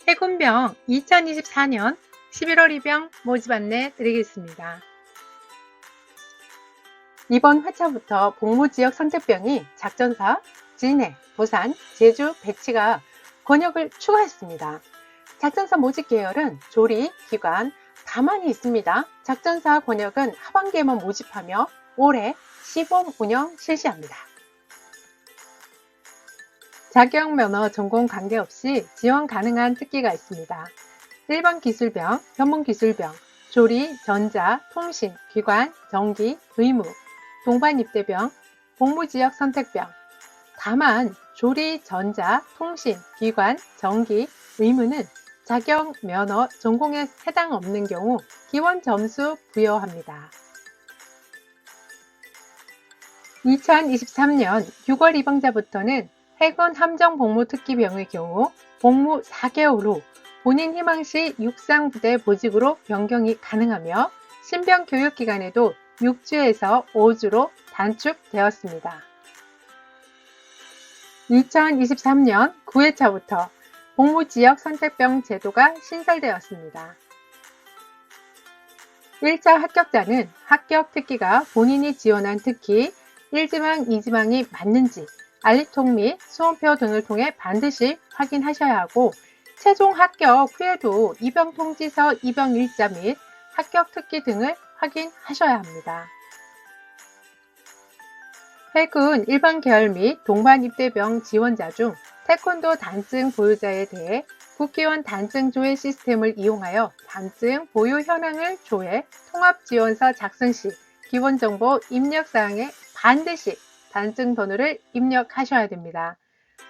해군병 2024년 11월 입영 모집 안내 드리겠습니다. 이번 회차부터 복무지역 선택병이 작전사, 진해, 부산, 제주, 배치가 권역을 추가했습니다. 작전사 모집 계열은 조리, 기관, 다만이 있습니다. 작전사 권역은 하반기에만 모집하며 올해 시범 운영 실시합니다. 자격 면허 전공 관계없이 지원 가능한 특기가 있습니다. 일반 기술병, 전문 기술병, 조리, 전자, 통신, 기관, 전기, 의무, 동반 입대병, 복무지역 선택병. 다만 조리, 전자, 통신, 기관, 전기, 의무는 자격 면허 전공에 해당 없는 경우 기원 점수 부여합니다. 2023년 6월 입영자부터는 해군 함정 복무 특기병의 경우 복무 4개월 후 본인 희망시 육상부대 보직으로 변경이 가능하며 신병 교육기간에도 6주에서 5주로 단축되었습니다. 2023년 9회차부터 복무지역 선택병 제도가 신설되었습니다. 1차 합격자는 합격 특기가 본인이 지원한 특기 1지망, 2지망이 맞는지 알리통 및 수험표 등을 통해 반드시 확인하셔야 하고 최종 합격 후에도 입영 통지서 입영 일자 및 합격 특기 등을 확인하셔야 합니다. 해군 일반 계열 및 동반 입대병 지원자 중 태권도 단증 보유자에 대해 국기원 단증 조회 시스템을 이용하여 단증 보유 현황을 조회, 통합지원서 작성 시 기본정보 입력사항에 반드시 단증 번호를 입력하셔야 됩니다.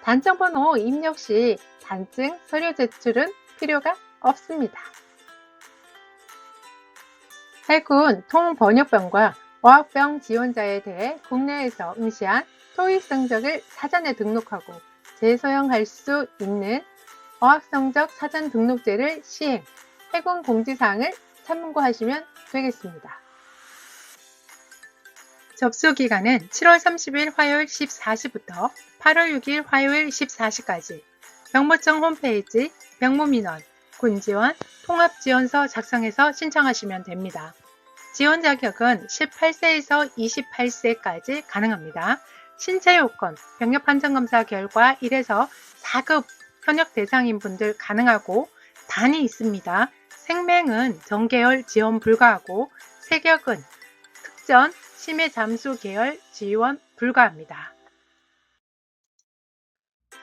단증 번호 입력 시 단증 서류 제출은 필요가 없습니다. 해군 통번역병과 어학병 지원자에 대해 국내에서 응시한 토익 성적을 사전에 등록하고 재소형할 수 있는 어학성적 사전 등록제를 시행, 해군 공지사항을 참고하시면 되겠습니다. 접수기간은 7월 30일 화요일 14시부터 8월 6일 화요일 14시까지 병무청 홈페이지 병무민원, 군지원, 통합지원서 작성해서 신청하시면 됩니다. 지원 자격은 18세에서 28세까지 가능합니다. 신체 요건, 병력 판정검사 결과 1에서 4급 현역 대상인 분들 가능하고 단이 있습니다. 생명은 전계열 지원 불가하고 세격은 특전, 심해 잠수 계열 지원 불가합니다.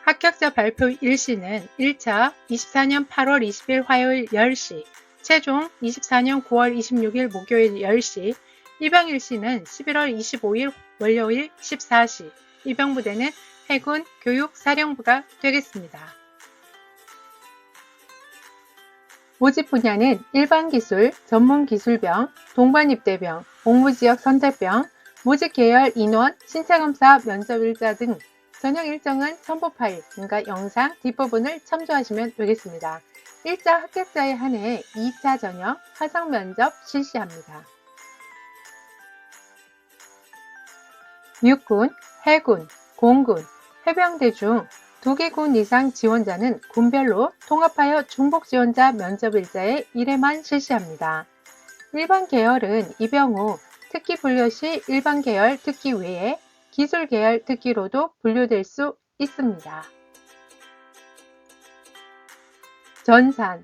합격자 발표 일시는 1차 24년 8월 20일 화요일 10시, 최종 24년 9월 26일 목요일 10시, 입영 일시는 11월 25일 월요일 14시, 입영부대는 해군 교육사령부가 되겠습니다. 모집 분야는 일반 기술, 전문 기술병, 동반 입대병, 복무지역 선택병, 모집 계열 인원, 신체검사 면접일자 등 전형 일정은 첨부 파일, 그러니까 영상 뒷부분을 참조하시면 되겠습니다. 1차 합격자에 한해 2차 전형 화상 면접 실시합니다. 육군, 해군, 공군, 해병대 중 2개 군 이상 지원자는 군별로 통합하여 중복 지원자 면접일자에 1회만 실시합니다. 일반 계열은 입영 후 특기 분류 시 일반 계열 특기 외에 기술 계열 특기로도 분류될 수 있습니다. 전산,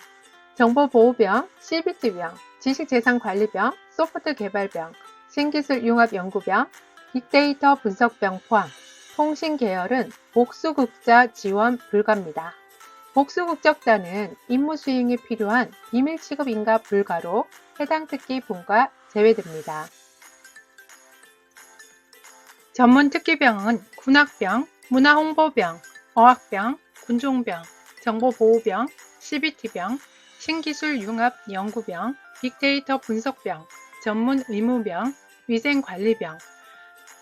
정보보호병, CBT병, 지식재산관리병, 소프트개발병, 신기술융합연구병, 빅데이터 분석병 포함, 통신계열은 복수국자 지원 불가입니다. 복수국적자는 임무 수행에 필요한 비밀 취급 인가 불가로 해당 특기 분과 제외됩니다. 전문 특기병은 군학병, 문화홍보병, 어학병, 군종병, 정보보호병, CBT병, 신기술융합연구병, 빅데이터 분석병, 전문 의무병, 위생관리병,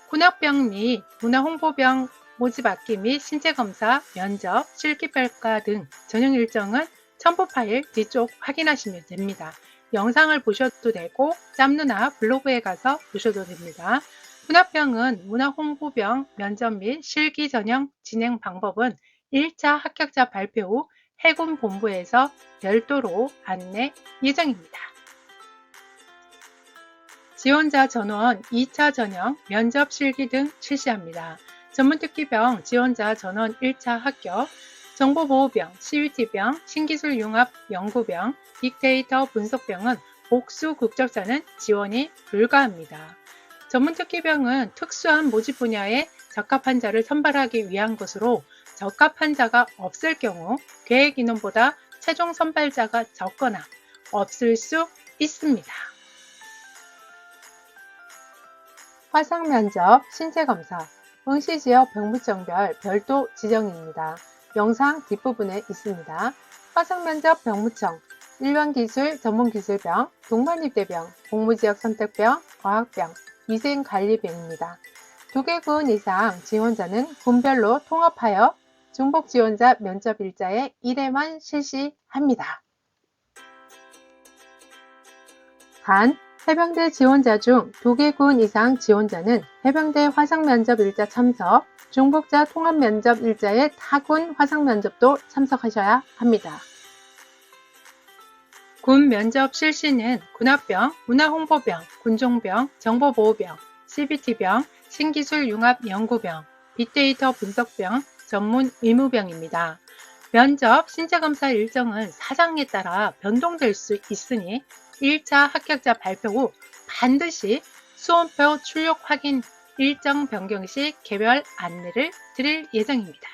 군학병 및 문화홍보병 모집학기 및 신체검사, 면접, 실기평가 등 전형 일정은 첨부 파일 뒤쪽 확인하시면 됩니다. 영상을 보셔도 되고 짬누나 블로그에 가서 보셔도 됩니다. 군학병은 문화홍보병 면접 및 실기 전형 진행 방법은 1차 합격자 발표 후 해군 본부에서 별도로 안내 예정입니다. 지원자 전원 2차 전형, 면접 실기 등 실시합니다. 전문특기병 지원자 전원 1차 합격, 정보보호병, CUT병, 신기술 융합 연구병, 빅데이터 분석병은 복수 국적자는 지원이 불가합니다. 전문특기병은 특수한 모집 분야에 적합한 자를 선발하기 위한 것으로 적합한 자가 없을 경우 계획 인원보다 최종 선발자가 적거나 없을 수 있습니다. 화상면접, 신체검사, 응시지역 병무청별 별도 지정입니다. 영상 뒷부분에 있습니다. 화상면접 병무청, 일반기술, 전문기술병, 동반입대병, 공무지역 선택병, 과학병, 위생관리병입니다. 2개군 이상 지원자는 군별로 통합하여 중복 지원자 면접 일자에 1회만 실시합니다. 단, 해병대 지원자 중 2개군 이상 지원자는 해병대 화상면접 일자 참석, 중복자 통합면접 일자의 타군 화상면접도 참석하셔야 합니다. 군 면접 실시는 군합병, 문화홍보병, 군종병, 정보보호병, CBT병, 신기술 융합 연구병, 빅데이터 분석병, 전문 의무병입니다. 면접, 신체검사 일정은 사장에 따라 변동될 수 있으니 1차 합격자 발표 후 반드시 수험표 출력 확인 일정 변경 시 개별 안내를 드릴 예정입니다.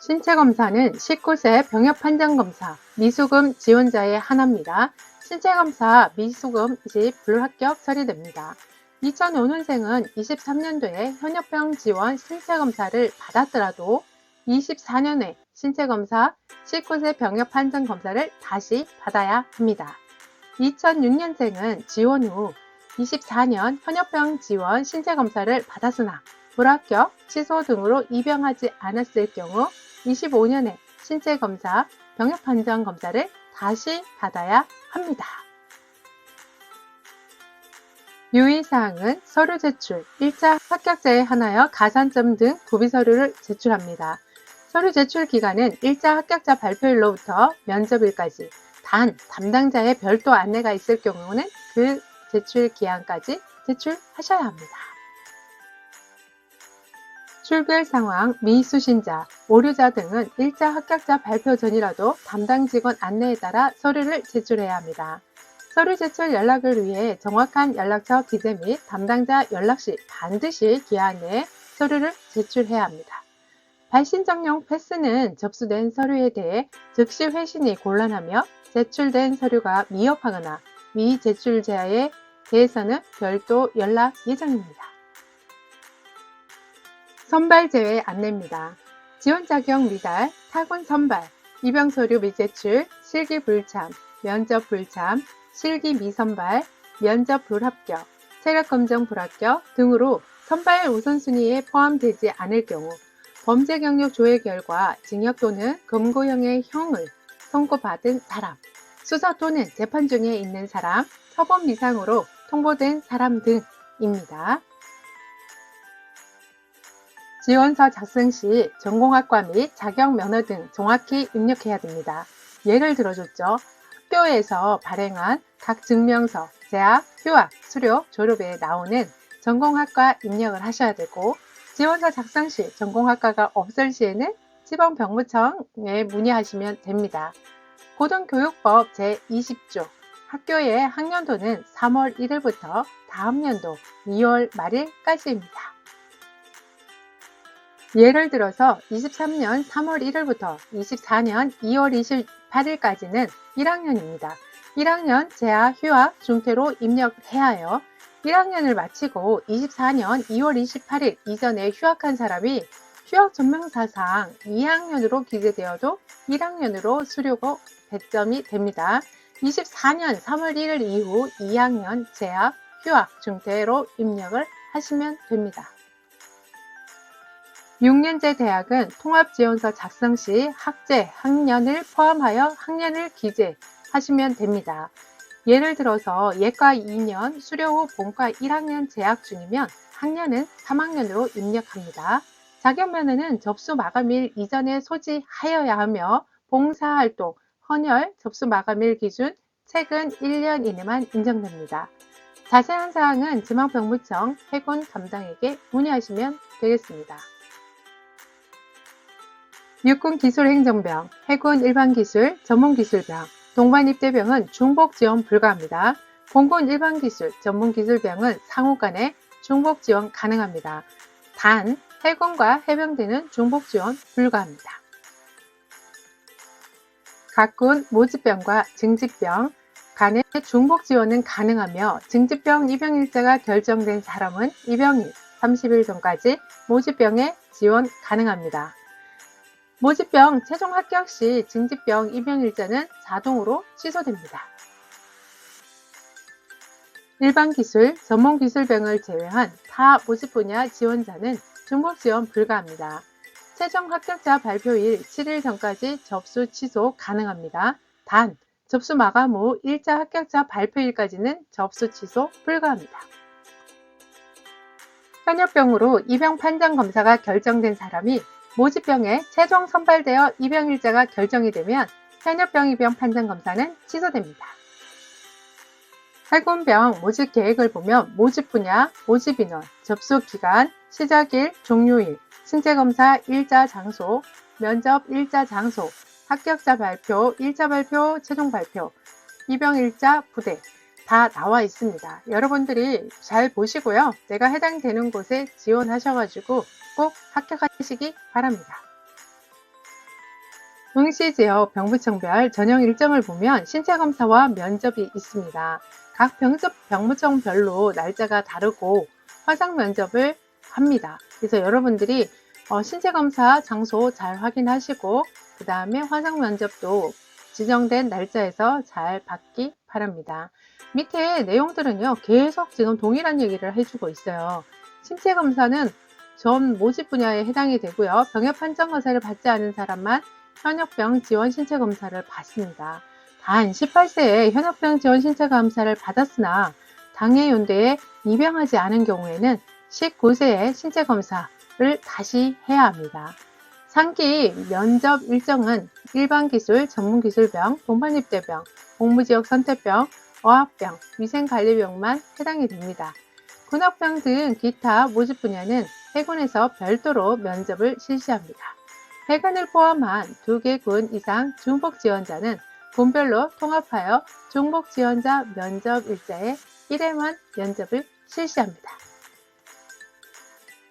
신체검사는 19세 병역판정검사, 미수금 지원자의 하나입니다. 신체검사 미수금 시 불합격 처리됩니다. 2005년생은 23년도에 현역병 지원 신체검사를 받았더라도 24년에 신체검사 19세 병역판정검사를 다시 받아야 합니다. 2006년생은 지원 후 24년 현역병 지원 신체검사를 받았으나 불합격, 취소 등으로 입영하지 않았을 경우 25년에 신체검사, 병역판정검사를 다시 받아야 합니다. 유의사항은 서류 제출, 1차 합격자에 한하여 가산점 등 구비서류를 제출합니다. 서류 제출 기간은 1차 합격자 발표일로부터 면접일까지, 단 담당자의 별도 안내가 있을 경우는 그 제출 기한까지 제출하셔야 합니다. 출결 상황, 미수신자, 오류자 등은 1차 합격자 발표 전이라도 담당 직원 안내에 따라 서류를 제출해야 합니다. 서류 제출 연락을 위해 정확한 연락처 기재 및 담당자 연락 시 반드시 기한 내에 서류를 제출해야 합니다. 발신정령 패스는 접수된 서류에 대해 즉시 회신이 곤란하며 제출된 서류가 미흡하거나 미제출자에 대해서는 별도 연락 예정입니다. 선발 제외 안내입니다. 지원 자격 미달, 타군 선발, 입영 서류 미제출, 실기 불참, 면접 불참, 실기 미선발, 면접 불합격, 체력 검정 불합격 등으로 선발 우선순위에 포함되지 않을 경우 범죄 경력 조회 결과 징역 또는 금고형의 형을 선고받은 사람, 수사 또는 재판 중에 있는 사람, 처분 미상으로 통보된 사람 등입니다. 지원서 작성 시 전공학과 및 자격 면허 등 정확히 입력해야 됩니다. 예를 들어줬죠. 학교에서 발행한 각 증명서, 재학, 휴학, 수료, 졸업에 나오는 전공학과 입력을 하셔야 되고, 지원서 작성 시 전공학과가 없을 시에는 지방병무청에 문의하시면 됩니다. 고등교육법 제20조 학교의 학년도는 3월 1일부터 다음 연도 2월 말일까지입니다. 예를 들어서 23년 3월 1일부터 24년 2월 28일까지는 1학년입니다. 1학년 재학, 휴학, 중퇴로 입력해야 하여 1학년을 마치고 24년 2월 28일 이전에 휴학한 사람이 휴학증명사상 2학년으로 기재되어도 1학년으로 수료고 배점이 됩니다. 24년 3월 1일 이후 2학년 재학, 휴학, 중퇴로 입력을 하시면 됩니다. 6년제 대학은 통합지원서 작성 시 학제, 학년을 포함하여 학년을 기재하시면 됩니다. 예를 들어서 예과 2년, 수료 후 본과 1학년 재학 중이면 학년은 3학년으로 입력합니다. 자격면허는 접수 마감일 이전에 소지하여야 하며 봉사활동, 헌혈, 접수 마감일 기준 최근 1년 이내만 인정됩니다. 자세한 사항은 지방병무청 해군 담당에게 문의하시면 되겠습니다. 육군기술행정병, 해군 일반기술, 전문기술병, 동반입대병은 중복 지원 불가합니다. 공군 일반기술, 전문기술병은 상호 간에 중복 지원 가능합니다. 단, 해군과 해병대는 중복 지원 불가합니다. 각군 모집병과 증집병 간의 중복 지원은 가능하며 증집병 입영일자가 결정된 사람은 입영일 30일 전까지 모집병에 지원 가능합니다. 모집병 최종 합격 시 증집병 입영일자는 자동으로 취소됩니다. 일반기술, 전문기술병을 제외한 타 모집 분야 지원자는 중복 지원 불가합니다. 최종 합격자 발표일 7일 전까지 접수 취소 가능합니다. 단, 접수 마감 후 1차 합격자 발표일까지는 접수 취소 불가합니다. 현역병으로 입영 판정 검사가 결정된 사람이 모집병에 최종 선발되어 입영일자가 결정이 되면 현역병 입영 판정 검사는 취소됩니다. 해군병 모집 계획을 보면 모집 분야, 모집 인원, 접수 기간, 시작일, 종료일, 신체검사 일자 장소, 면접 일자 장소, 합격자 발표, 1차 발표, 최종 발표, 입영일자 부대 다 나와 있습니다. 여러분들이 잘 보시고요. 내가 해당되는 곳에 지원하셔가지고 꼭 합격하시기 바랍니다. 응시지역 병무청별 전형 일정을 보면 신체검사와 면접이 있습니다. 각 병무청별로 날짜가 다르고 화상 면접을 합니다. 그래서 여러분들이 신체검사 장소 잘 확인하시고 그 다음에 화상 면접도 지정된 날짜에서 잘 받기 바랍니다. 밑에 내용들은요 계속 지금 동일한 얘기를 해주고 있어요. 신체검사는 전 모집 분야에 해당이 되고요. 병역 판정 검사를 받지 않은 사람만 현역병 지원 신체검사를 받습니다. 단 18세에 현역병 지원 신체검사를 받았으나 당해 연대에 입영하지 않은 경우에는 19세에 신체검사를 다시 해야 합니다. 상기 면접 일정은 일반기술, 전문기술병, 동반입대병, 복무지역 선택병, 어학병, 위생관리병만 해당이 됩니다. 군악병 등 기타 모집 분야는 해군에서 별도로 면접을 실시합니다. 해군을 포함한 2개 군 이상 중복 지원자는 군별로 통합하여 중복 지원자 면접 일자에 1회만 면접을 실시합니다.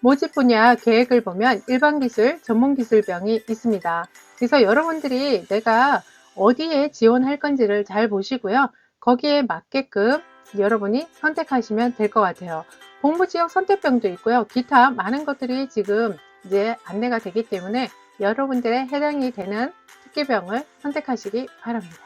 모집 분야 계획을 보면 일반기술, 전문기술병이 있습니다. 그래서 여러분들이 내가 어디에 지원할 건지를 잘 보시고요. 거기에 맞게끔 여러분이 선택하시면 될 것 같아요. 복무지역 선택병도 있고요. 기타 많은 것들이 지금 이제 안내가 되기 때문에 여러분들의 해당이 되는 특기병을 선택하시기 바랍니다.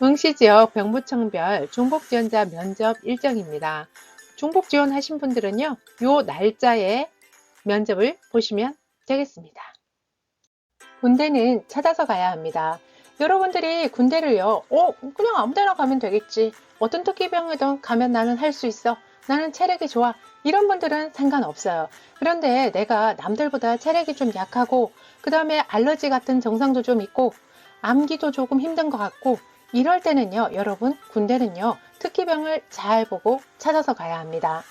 응시지역 병무청별 중복지원자 면접 일정입니다. 중복 지원하신 분들은요, 요 날짜에 면접을 보시면 되겠습니다. 군대는 찾아서 가야 합니다. 여러분들이 군대를요, 그냥 아무 데나 가면 되겠지. 어떤 특기병이든 가면 나는 할 수 있어. 나는 체력이 좋아. 이런 분들은 상관없어요. 그런데 내가 남들보다 체력이 좀 약하고, 그 다음에 알러지 같은 증상도 좀 있고, 암기도 조금 힘든 것 같고, 이럴 때는요, 여러분, 군대는요, 특기병을 잘 보고 찾아서 가야 합니다.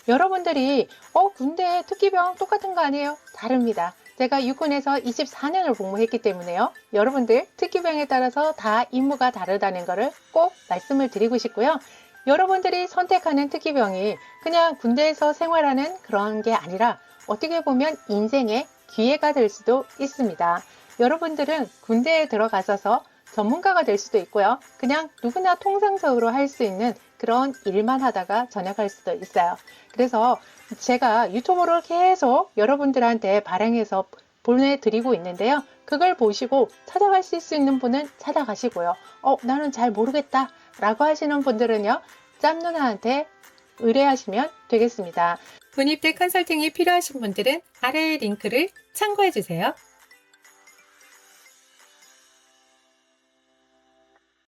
여러분들이, 군대 특기병 똑같은 거 아니에요? 다릅니다. 제가 육군에서 24년을 복무했기 때문에요. 여러분들 특기병에 따라서 다 임무가 다르다는 것을 꼭 말씀을 드리고 싶고요. 여러분들이 선택하는 특기병이 그냥 군대에서 생활하는 그런 게 아니라 어떻게 보면 인생의 기회가 될 수도 있습니다. 여러분들은 군대에 들어가셔서 전문가가 될 수도 있고요. 그냥 누구나 통상적으로 할 수 있는 그런 일만 하다가 전역할 수도 있어요. 그래서 제가 유튜브로 계속 여러분들한테 발행해서 보내드리고 있는데요. 그걸 보시고 찾아갈 수 있는 분은 찾아가시고요. 나는 잘 모르겠다 라고 하시는 분들은요. 짬 누나한테 의뢰하시면 되겠습니다. 군입대 컨설팅이 필요하신 분들은 아래의 링크를 참고해 주세요.